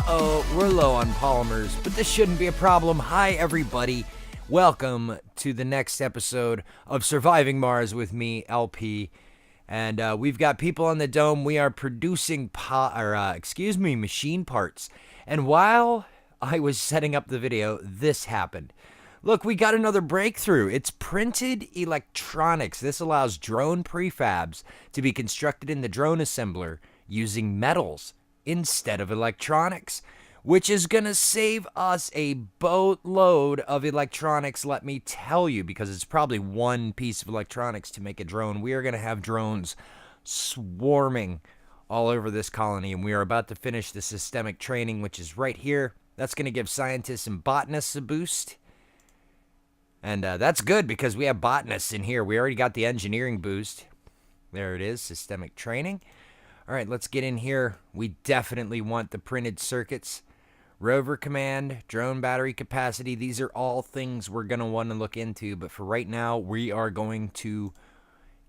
Uh-oh, we're low on polymers, but this shouldn't be a problem. Hi, everybody. Welcome to the next episode of Surviving Mars with me, LP. And we've got people on the dome. We are producing machine parts. And while I was setting up the video, this happened. Look, we got another breakthrough. It's printed electronics. This allows drone prefabs to be constructed in the drone assembler using metals instead of electronics, which is going to save us a boatload of electronics, let me tell you, because it's probably one piece of electronics to make a drone. We are going to have drones swarming all over this colony, and we are about to finish the systemic training, which is right here. That's going to give scientists and botanists a boost. And that's good because we have botanists in here. We already got the engineering boost. There it is, systemic training. All right, let's get in here. We definitely want the printed circuits. Rover command, drone battery capacity. These are all things we're going to want to look into. But for right now, we are going to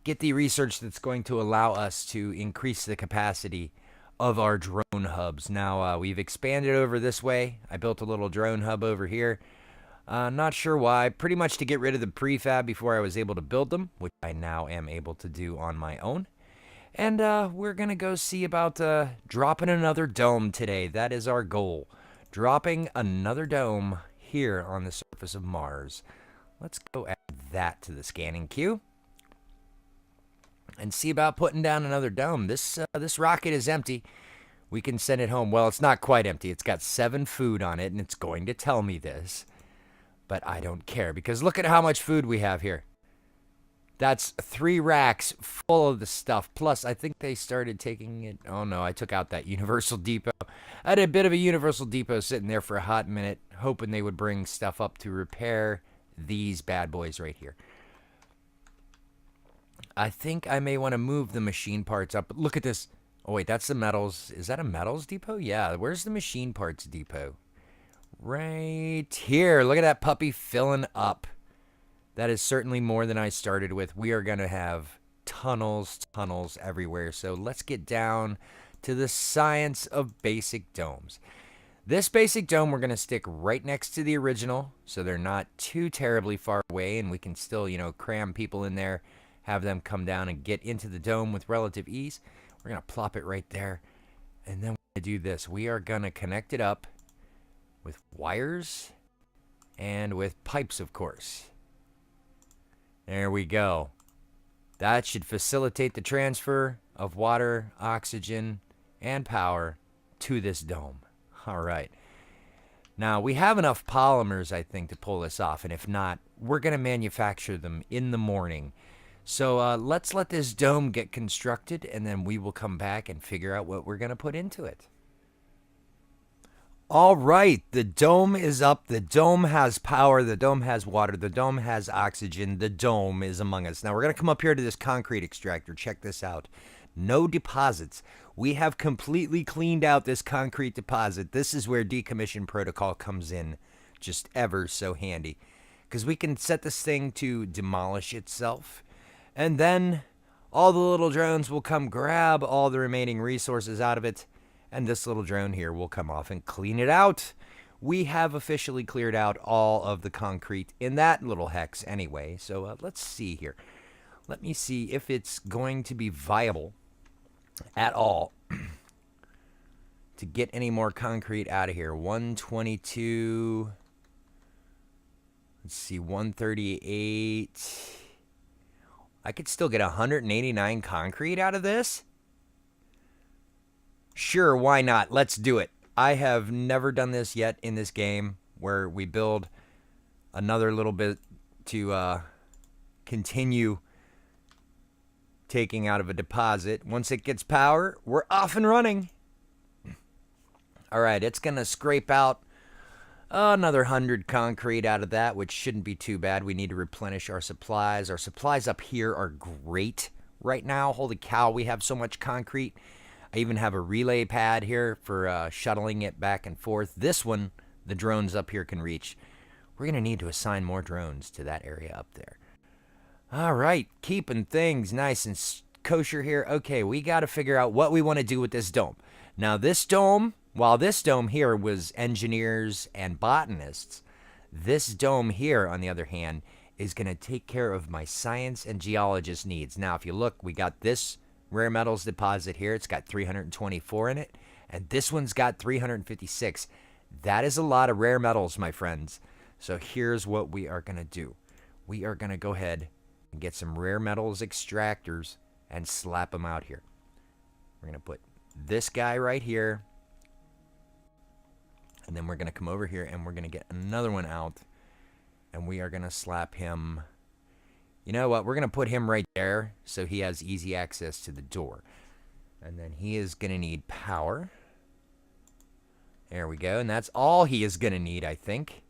get the research that's going to allow us to increase the capacity of our drone hubs. Now, we've expanded over this way. I built a little drone hub over here. Not sure why. Pretty much to get rid of the prefab before I was able to build them, which I now am able to do on my own. And we're going to go see about dropping another dome today. That is our goal. Dropping another dome here on the surface of Mars. Let's go add that to the scanning queue. And see about putting down another dome. This rocket is empty. We can send it home. Well, it's not quite empty. It's got 7 food on it, and it's going to tell me this. But I don't care, because look at how much food we have here. That's 3 racks full of the stuff. Plus, I think they started taking it. Oh, no, I took out that Universal Depot. I had a bit of a Universal Depot sitting there for a hot minute, hoping they would bring stuff up to repair these bad boys right here. I think I may want to move the machine parts up. But look at this. Oh, wait, that's the metals. Is that a metals depot? Yeah, where's the machine parts depot? Right here. Look at that puppy filling up. That is certainly more than I started with. We are going to have tunnels everywhere. So let's get down to the science of basic domes. This basic dome we're going to stick right next to the original, so they're not too terribly far away, and we can still, cram people in there, have them come down and get into the dome with relative ease. We're going to plop it right there, and then we're going to do this. We are going to connect it up with wires and with pipes, of course. There we go. That should facilitate the transfer of water, oxygen, and power to this dome. All right. Now, we have enough polymers, I think, to pull this off. And if not, we're going to manufacture them in the morning. So let's let this dome get constructed, and then we will come back and figure out what we're going to put into it. All right, the dome is up. The dome has power. The dome has water. The dome has oxygen. The dome is among us. Now, we're going to come up here to this concrete extractor. Check this out. No deposits. We have completely cleaned out this concrete deposit. This is where decommission protocol comes in. Just ever so handy. Because we can set this thing to demolish itself. And then all the little drones will come grab all the remaining resources out of it. And this little drone here will come off and clean it out. We have officially cleared out all of the concrete in that little hex anyway. So let's see here. Let me see if it's going to be viable at all to get any more concrete out of here. 122. Let's see, 138. I could still get 189 concrete out of this. Sure, why not? Let's do it. I have never done this yet in this game where we build another little bit to continue taking out of a deposit. Once it gets power, we're off and running. All right, it's going to scrape out another 100 concrete out of that, which shouldn't be too bad. We need to replenish our supplies. Our supplies up here are great right now. Holy cow, we have so much concrete. I even have a relay pad here for shuttling it back and forth. This one, the drones up here can reach. We're going to need to assign more drones to that area up there. All right, keeping things nice and kosher here. Okay, we got to figure out what we want to do with this dome. Now, this dome While this dome here was engineers and botanists, this dome here, on the other hand, is going to take care of my science and geologist needs. Now, if you look, we got this rare metals deposit here. It's got 324 in it, and this one's got 356. That is a lot of rare metals, my friends. So here's what we are going to do. We are going to go ahead and get some rare metals extractors and slap them out here. We're going to put this guy right here. And then we're going to come over here and we're going to get another one out. And we are going to slap him. You know what? We're going to put him right there so he has easy access to the door. And then he is going to need power. There we go. And that's all he is going to need, I think.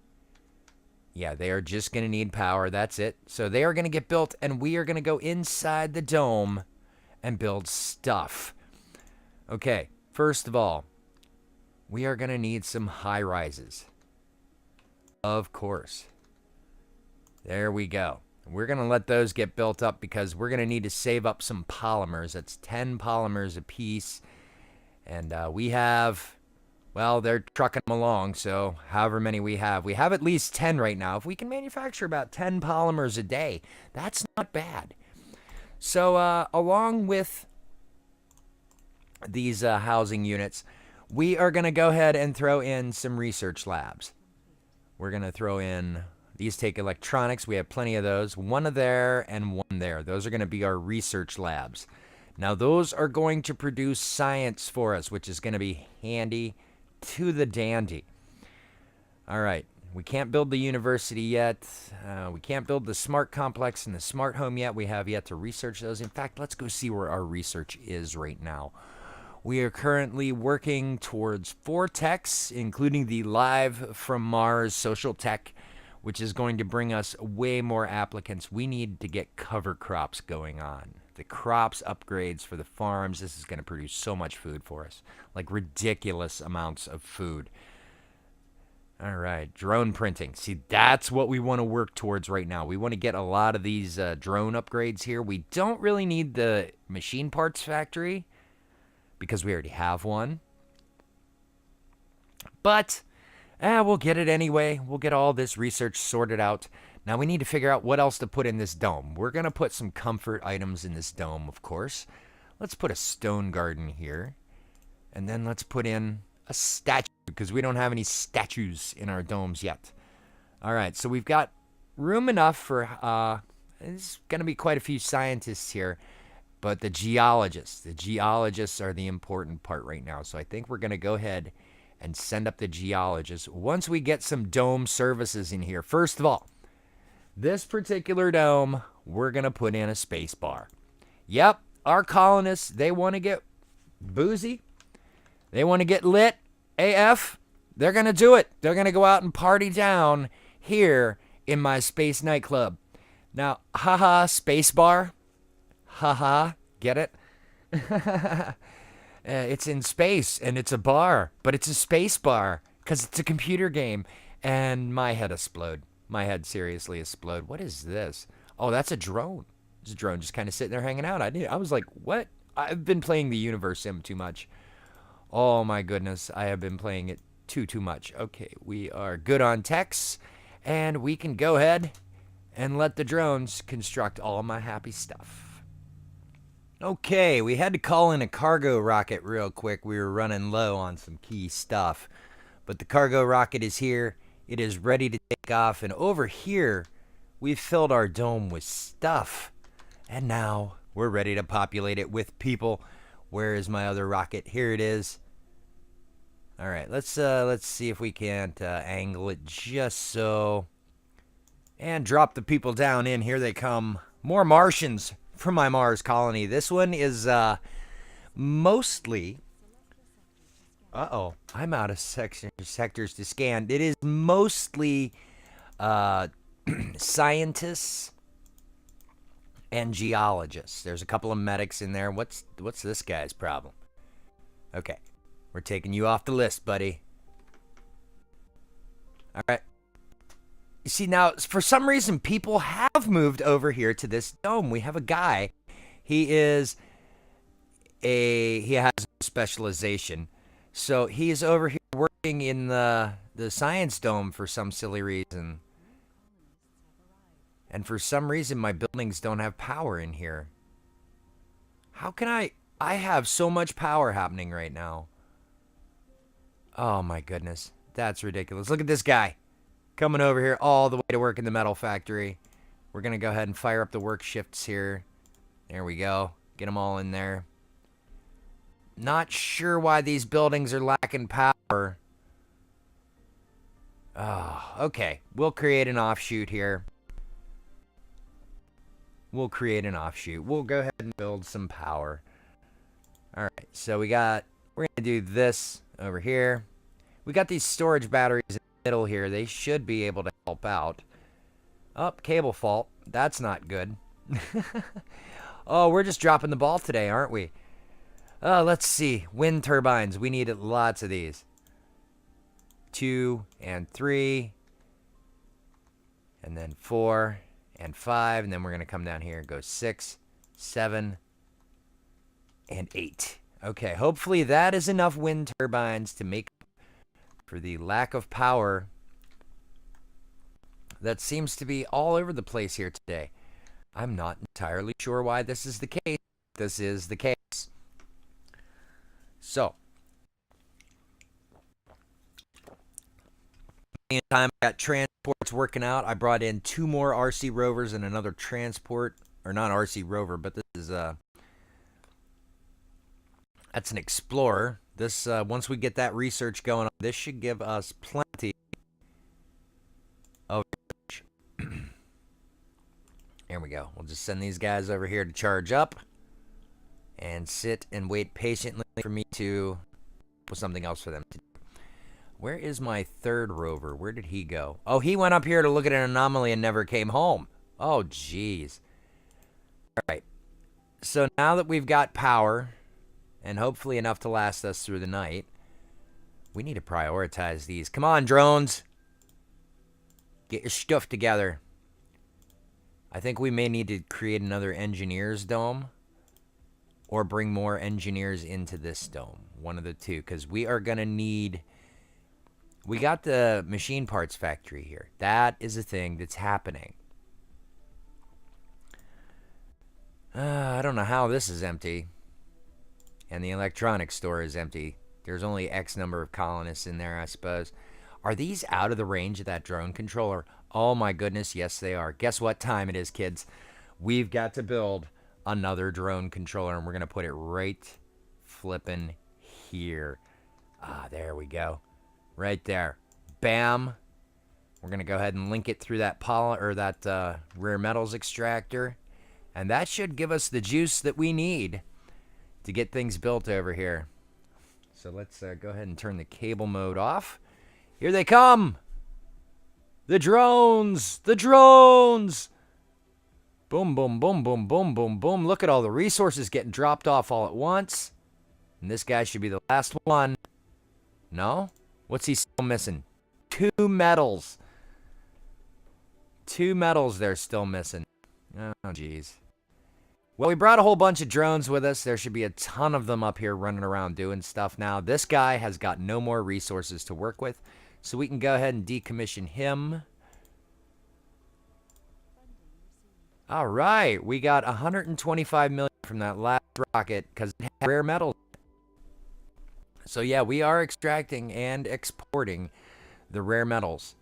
Yeah, they are just going to need power. That's it. So they are going to get built, and we are going to go inside the dome and build stuff. Okay, first of all, we are going to need some high rises. Of course. There we go. We're going to let those get built up because we're going to need to save up some polymers. That's 10 polymers a piece. And we have, well, they're trucking them along, so however many we have at least 10 right now. If we can manufacture about 10 polymers a day, that's not bad. So along with these housing units, we are going to go ahead and throw in some research labs. We're going to throw in, these take electronics. We have plenty of those. One there and one there. Those are going to be our research labs. Now, those are going to produce science for us, which is going to be handy to the dandy. All right. We can't build the university yet. We can't build the smart complex and the smart home yet. We have yet to research those. In fact, let's go see where our research is right now. We are currently working towards 4 techs, including the Live from Mars social tech, which is going to bring us way more applicants. We need to get cover crops going on. The crops upgrades for the farms. This is going to produce so much food for us, like ridiculous amounts of food. All right, drone printing. See, that's what we want to work towards right now. We want to get a lot of these drone upgrades here. We don't really need the machine parts factory, because we already have one. But we'll get it anyway. We'll get all this research sorted out. Now we need to figure out what else to put in this dome. We're going to put some comfort items in this dome, of course. Let's put a stone garden here. And then let's put in a statue, because we don't have any statues in our domes yet. All right, so we've got room enough for, there's going to be quite a few scientists here. But the geologists are the important part right now. So I think we're going to go ahead and send up the geologists once we get some dome services in here. First of all, this particular dome, we're going to put in a space bar. Yep, our colonists, they want to get boozy. They want to get lit AF. They're going to do it. They're going to go out and party down here in my space nightclub. Now, haha, space bar. Haha, get it? It's in space, and it's a bar, but it's a space bar, because it's a computer game. And my head exploded. My head seriously exploded. What is this? Oh, that's a drone. It's a drone just kind of sitting there hanging out. I was like, what? I've been playing the Universe Sim too much. Oh, my goodness. I have been playing it too much. Okay, we are good on techs, and we can go ahead and let the drones construct all my happy stuff. Okay, we had to call in a cargo rocket real quick. We were running low on some key stuff. But the cargo rocket is here. It is ready to take off. And over here, we've filled our dome with stuff. And now we're ready to populate it with people. Where is my other rocket? Here it is. All right, let's see if we can't angle it just so. And drop the people down in. Here they come. More Martians from my Mars colony. This one is mostly, I'm out of sectors to scan. It is mostly scientists and geologists. There's a couple of medics in there. What's this guy's problem? Okay, we're taking you off the list, buddy. All right. You see, now, for some reason, people have moved over here to this dome. We have a guy. He has a specialization. So he's over here working in the science dome for some silly reason. And for some reason, my buildings don't have power in here. How can I have so much power happening right now. Oh my goodness. That's ridiculous. Look at this guy coming over here all the way to work in the metal factory. We're going to go ahead and fire up the work shifts here. There we go. Get them all in there. Not sure why these buildings are lacking power. Oh, okay. We'll create an offshoot here. We'll create an offshoot. We'll go ahead and build some power. All right. So we're going to do this over here. We got these storage batteries in the middle here. They should be able to help out. Oh, cable fault. That's not good. Oh, we're just dropping the ball today, aren't we? Let's see. Wind turbines. We need lots of these. 2 and 3. And then 4 and 5. And then we're going to come down here and go 6, 7, and 8. Okay, hopefully that is enough wind turbines to make up for the lack of power that seems to be all over the place here today. I'm not entirely sure why this is the case. This is the case. So, meantime, I got transports working out. I brought in 2 more RC rovers and another transport, or not RC rover, but this is that's an explorer. This once we get that research going on, this should give us plenty of There we go. We'll just send these guys over here to charge up and sit and wait patiently for me to put something else for them to do. Where is my third rover? Where did he go? Oh, he went up here to look at an anomaly and never came home. Oh, jeez. All right. So now that we've got power, and hopefully enough to last us through the night, we need to prioritize these. Come on, drones. Get your stuff together. I think we may need to create another engineer's dome or bring more engineers into this dome. One of the two, because we are going to need... We got the machine parts factory here. That is a thing that's happening. I don't know how this is empty. And the electronics store is empty. There's only X number of colonists in there, I suppose. Are these out of the range of that drone controller? Oh my goodness, yes they are. Guess what time it is, kids? We've got to build another drone controller, and we're going to put it right flipping here. Ah, there we go. Right there. Bam. We're going to go ahead and link it through that rare metals extractor. And that should give us the juice that we need to get things built over here. So let's go ahead and turn the cable mode off. Here they come. The drones. The drones. Boom, boom, boom, boom, boom, boom, boom. Look at all the resources getting dropped off all at once. And this guy should be the last one. No? What's he still missing? 2 metals. 2 metals they're still missing. Oh, jeez. Well, we brought a whole bunch of drones with us. There should be a ton of them up here running around doing stuff now. This guy has got no more resources to work with, so we can go ahead and decommission him. All right, we got 125 million from that last rocket because it had rare metals. So yeah, we are extracting and exporting the rare metals.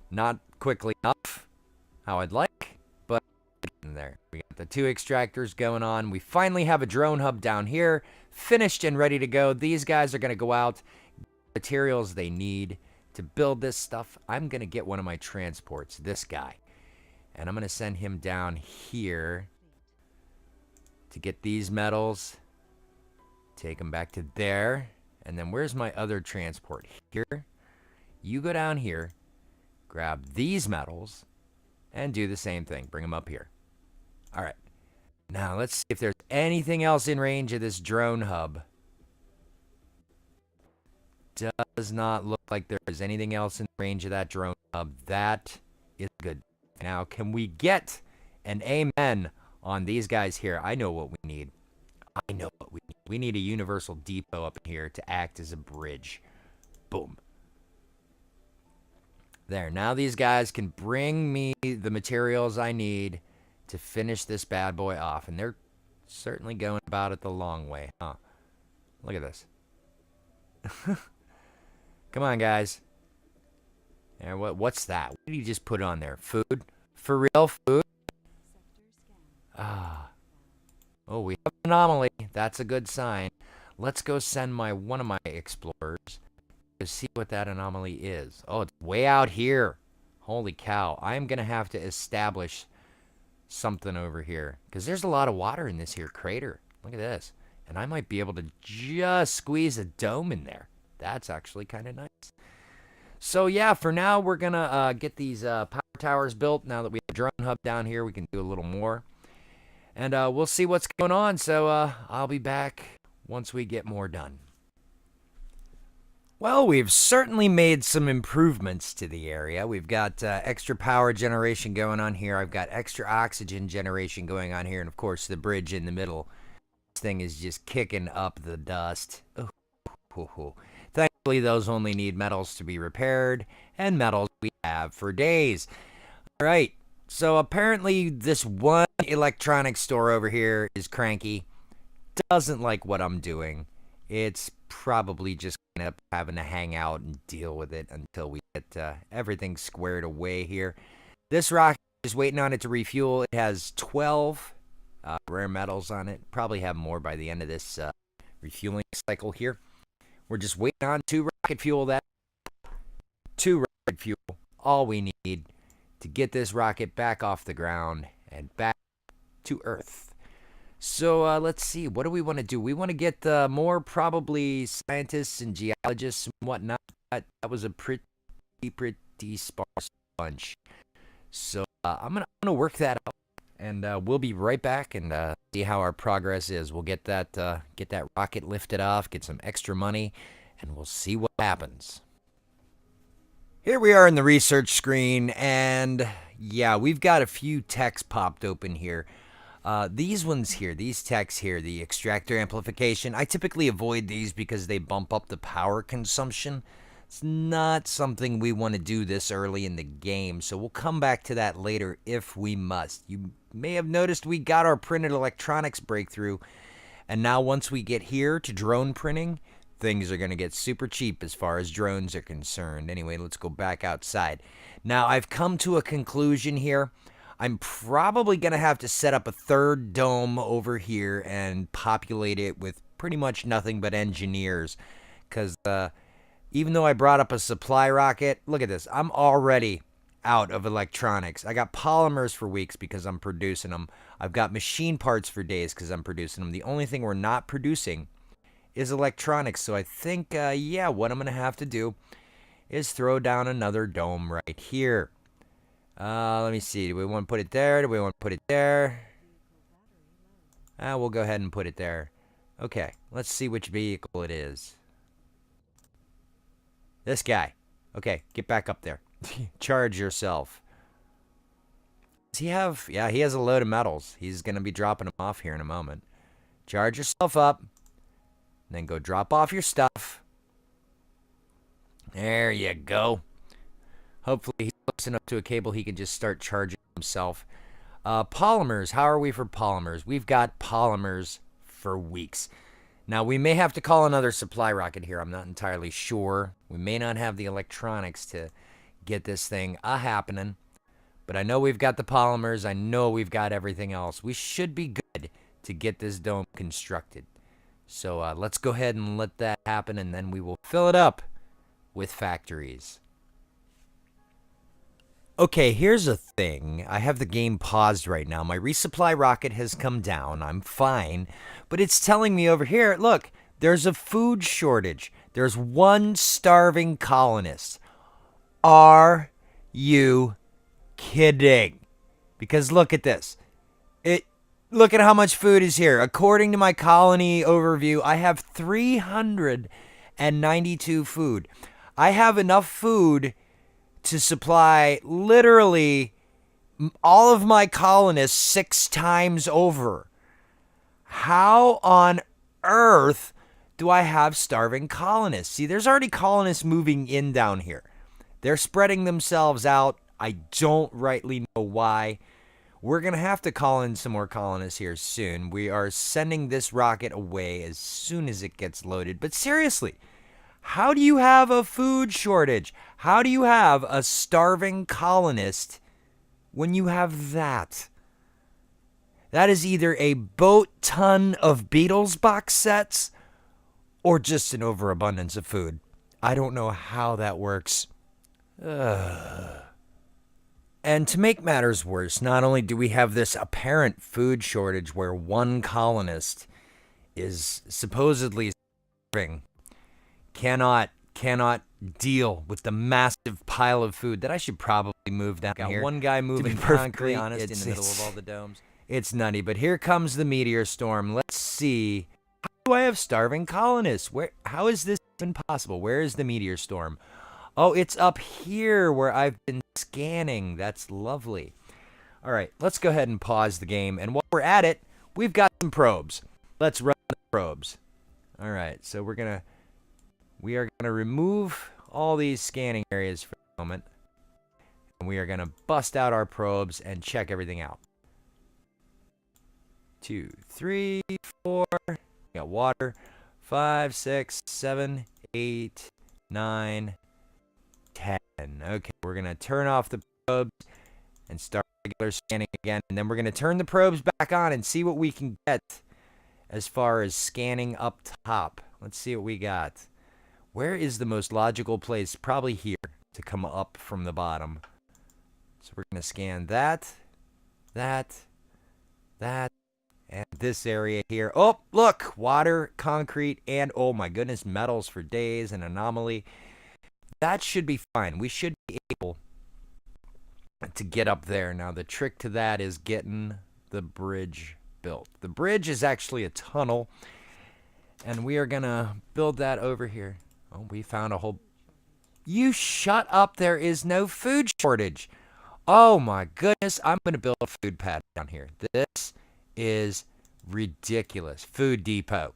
Not quickly enough, how I'd like, but in there. We got the 2 extractors going on. We finally have a drone hub down here, finished and ready to go. These guys are going to go out, get the materials they need to build this stuff. I'm going to get one of my transports, this guy, and I'm going to send him down here to get these metals, take them back to there, and then where's my other transport? Here. You go down here, grab these metals, and do the same thing. Bring them up here. All right. Now, let's see if there's anything else in range of this drone hub. Does not look like there is anything else in range of that drone hub. That is good. Now, can we get an amen on these guys here? I know what we need. I know what we need. We need a universal depot up here to act as a bridge. Boom. There. Now these guys can bring me the materials I need to finish this bad boy off. And they're certainly going about it the long way, huh? Look at this. Come on, guys. And what's that? What did you just put on there? Food? For real? Food? Ah. Oh, we have an anomaly. That's a good sign. Let's go send one of my explorers to see what that anomaly is. Oh, it's way out here. Holy cow. I'm going to have to establish something over here because there's a lot of water in this here crater. Look at this. And I might be able to just squeeze a dome in there. That's actually kind of nice. So yeah, for now, we're going to get these power towers built. Now that we have a drone hub down here, we can do a little more. And we'll see what's going on. So I'll be back once we get more done. Well, we've certainly made some improvements to the area. We've got extra power generation going on here. I've got extra oxygen generation going on here. And, of course, the bridge in the middle. This thing is just kicking up the dust. Oh. Thankfully, those only need metals to be repaired. And metals we have for days. All right. So, apparently, this one electronics store over here is cranky. Doesn't like what I'm doing. It's probably just going to end up having to hang out and deal with it until we get everything squared away here. This rocket is waiting on it to refuel. It has 12 rare metals on it. Probably have more by the end of this refueling cycle here. We're just waiting on 2 rocket fuel. That 2 rocket fuel, all we need to get this rocket back off the ground and back to Earth. So let's see. What do we want to do? We want to get more probably scientists and geologists and whatnot. That was a pretty sparse bunch. So I'm gonna work that out, and we'll be right back and see how our progress is. We'll get that rocket lifted off, get some extra money, and we'll see what happens. Here we are in the research screen, and yeah, we've got a few techs popped open here. These ones here, these techs here, the extractor amplification, I typically avoid these because they bump up the power consumption. It's not something we want to do this early in the game, so we'll come back to that later if we must. You may have noticed we got our printed electronics breakthrough, and now once we get here to drone printing, things are going to get super cheap as far as drones are concerned. Anyway, let's go back outside. Now, I've come to a conclusion here. I'm probably going to have to set up a 3rd dome over here and populate it with pretty much nothing but engineers. Because even though I brought up a supply rocket, look at this. I'm already out of electronics. I got polymers for weeks because I'm producing them. I've got machine parts for days because I'm producing them. The only thing we're not producing is electronics. So I think, yeah, what I'm going to have to do is throw down another dome right here. Let me see. Do we want to put it there? Do we want to put it there? We'll go ahead and put it there. Okay, let's see which vehicle it is. This guy. Okay, get back up there. Charge yourself. Does he have... Yeah, he has a load of metals. He's going to be dropping them off here in a moment. Charge yourself up. Then go drop off your stuff. There you go. Hopefully he's close enough to a cable he can just start charging himself. Polymers. How are we for polymers? We've got polymers for weeks. Now, we may have to call another supply rocket here. I'm not entirely sure. We may not have the electronics to get this thing happening. But I know we've got the polymers. I know we've got everything else. We should be good to get this dome constructed. So let's go ahead and let that happen, and then we will fill it up with factories. Okay, here's a thing. I have the game paused right now. My resupply rocket has come down. I'm fine. But it's telling me over here, look, there's a food shortage. There's 1 starving colonist. Are you kidding? Because look at this. Look at how much food is here. According to my colony overview, I have 392 food. I have enough food to supply literally all of my colonists 6 times over. How on earth do I have starving colonists? See, there's already colonists moving in down here. They're spreading themselves out. I don't rightly know why. We're going to have to call in some more colonists here soon. We are sending this rocket away as soon as it gets loaded. But seriously, how do you have a food shortage? How do you have a starving colonist when you have that? That is either a boat ton of Beatles box sets or just an overabundance of food. I don't know how that works. And to make matters worse, not only do we have this apparent food shortage where one colonist is supposedly starving, cannot deal with the massive pile of food that I should probably move down here. Got one guy moving concrete honest, in the middle of all the domes. It's nutty, but here comes the meteor storm. Let's see. How do I have starving colonists? How is this even possible? Where is the meteor storm? Oh, it's up here where I've been scanning. That's lovely. All right, let's go ahead and pause the game. And while we're at it, we've got some probes. Let's run the probes. All right, so we are gonna remove all these scanning areas for the moment. And we are gonna bust out our probes and check everything out. 2, 3, 4. We got water. 5, 6, 7, 8, 9, 10. Okay, we're going to turn off the probes and start regular scanning again. And then we're going to turn the probes back on and see what we can get as far as scanning up top. Let's see what we got. Where is the most logical place? Probably here to come up from the bottom. So we're going to scan that, and this area here. Oh, look, water, concrete, and oh my goodness, metals for days, an anomaly. That should be fine. We should be able to get up there. Now, the trick to that is getting the bridge built. The bridge is actually a tunnel, and we are going to build that over here. Oh, we found a whole... You shut up. There is no food shortage. Oh my goodness. I'm going to build a food pad down here. This is ridiculous. Food depot.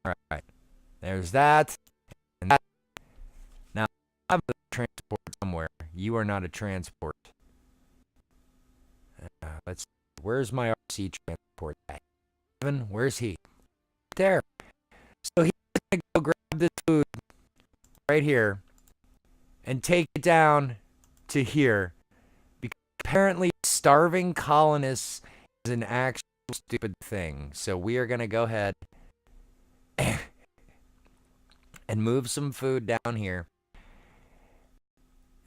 All right. There's that. And that. Now, I'm a transport somewhere. You are not a transport. Let's see. Where's my RC transport at? Evan, where's he? There. So he's going to go grab this food right here and take it down to here. Because apparently starving colonists is an actual stupid thing. So we are going to go ahead and move some food down here.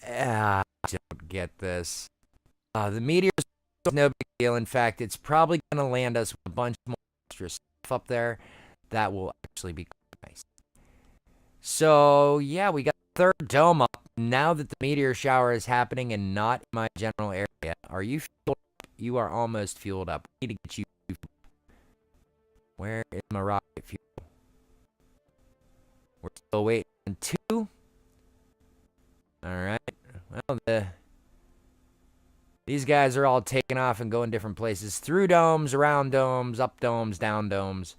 I don't get this. The meteor is no big deal. In fact, it's probably going to land us with a bunch more extra stuff up there. That will actually be nice. So, yeah, we got the third dome up. Now that the meteor shower is happening and not in my general area, are you fueled up? You are almost fueled up. We need to get you. Where is my rocket fuel? We're still waiting on 2. Alright. Well, these guys are all taking off and going different places. Through domes, around domes, up domes, down domes.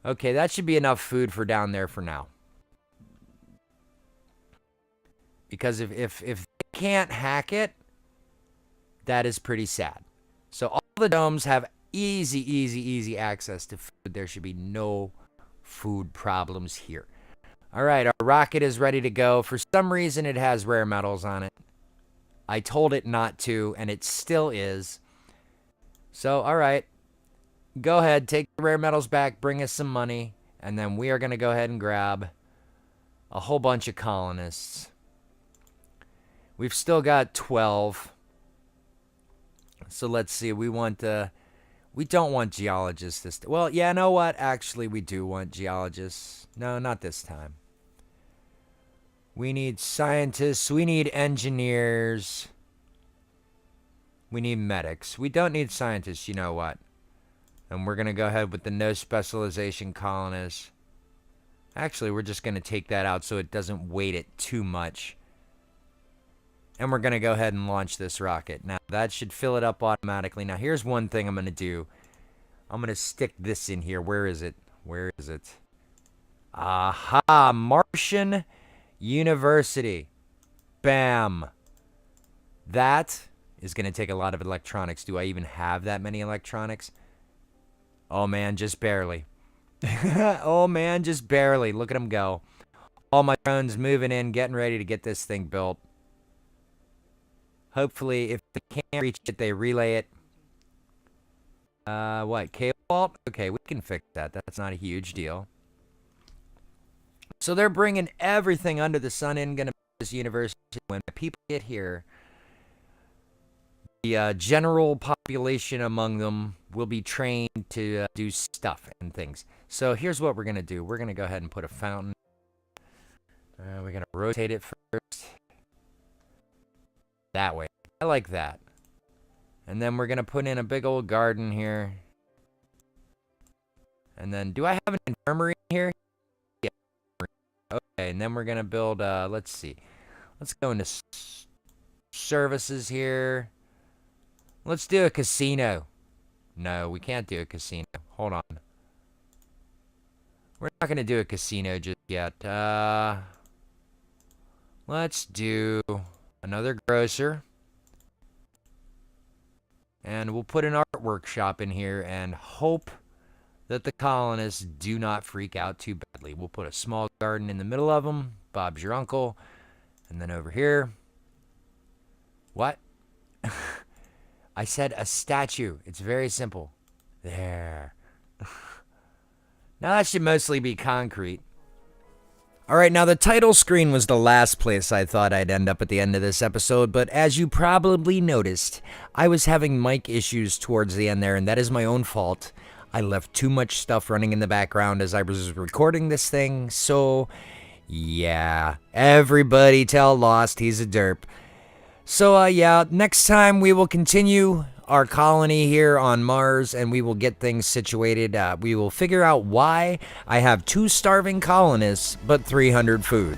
Okay, that should be enough food for down there for now. Because if they can't hack that is pretty sad. So all the domes have easy access to food. There should be no food problems here. All right, our rocket is ready to go. For some reason, it has rare metals on it. I told it not to, and it still is. So, all right. Go ahead, take the rare metals back, bring us some money, and then we are going to go ahead and grab a whole bunch of colonists. We've still got 12. So let's see. We don't want geologists this time. Well, yeah, know what? Actually, we do want geologists. No, not this time. We need scientists. We need engineers. We need medics. We don't need scientists. You know what? And we're going to go ahead with the no specialization colonists. Actually, we're just going to take that out so it doesn't weight it too much. And we're going to go ahead and launch this rocket. Now, that should fill it up automatically. Now, here's one thing I'm going to do. I'm going to stick this in here. Where is it? Where is it? Aha, Martian University. Bam. That is going to take a lot of electronics. Do I even have that many electronics? Oh, man, just barely. Oh, man, just barely. Look at them go. All my drones moving in, getting ready to get this thing built. Hopefully, if they can't reach it, they relay it. What? Cable vault? Okay, we can fix that. That's not a huge deal. So they're bringing everything under the sun in, gonna this university. When people get here, the general population among them will be trained to do stuff and things. So here's what we're gonna do. We're gonna go ahead and put a fountain. We're gonna rotate it first. That way. I like that. And then we're gonna put in a big old garden here. And then, do I have an infirmary here? Yeah. Okay, and then we're gonna build, let's see. Let's go into services here. Let's do a casino. No, we can't do a casino. Hold on. We're not gonna do a casino just yet. Let's do another grocer. And we'll put an art workshop in here and hope that the colonists do not freak out too badly. We'll put a small garden in the middle of them. Bob's your uncle. And then over here. What? I said a statue. It's very simple. There. Now that should mostly be concrete. Alright, now the title screen was the last place I thought I'd end up at the end of this episode, but as you probably noticed, I was having mic issues towards the end there, and that is my own fault. I left too much stuff running in the background as I was recording this thing, so yeah, everybody tell Lost he's a derp. So yeah, next time we will continue our colony here on Mars, and we will get things situated. We will figure out why I have 2 starving colonists, but 300 food.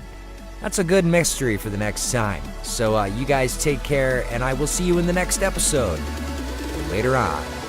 That's a good mystery for the next time. So you guys take care, and I will see you in the next episode. Later on.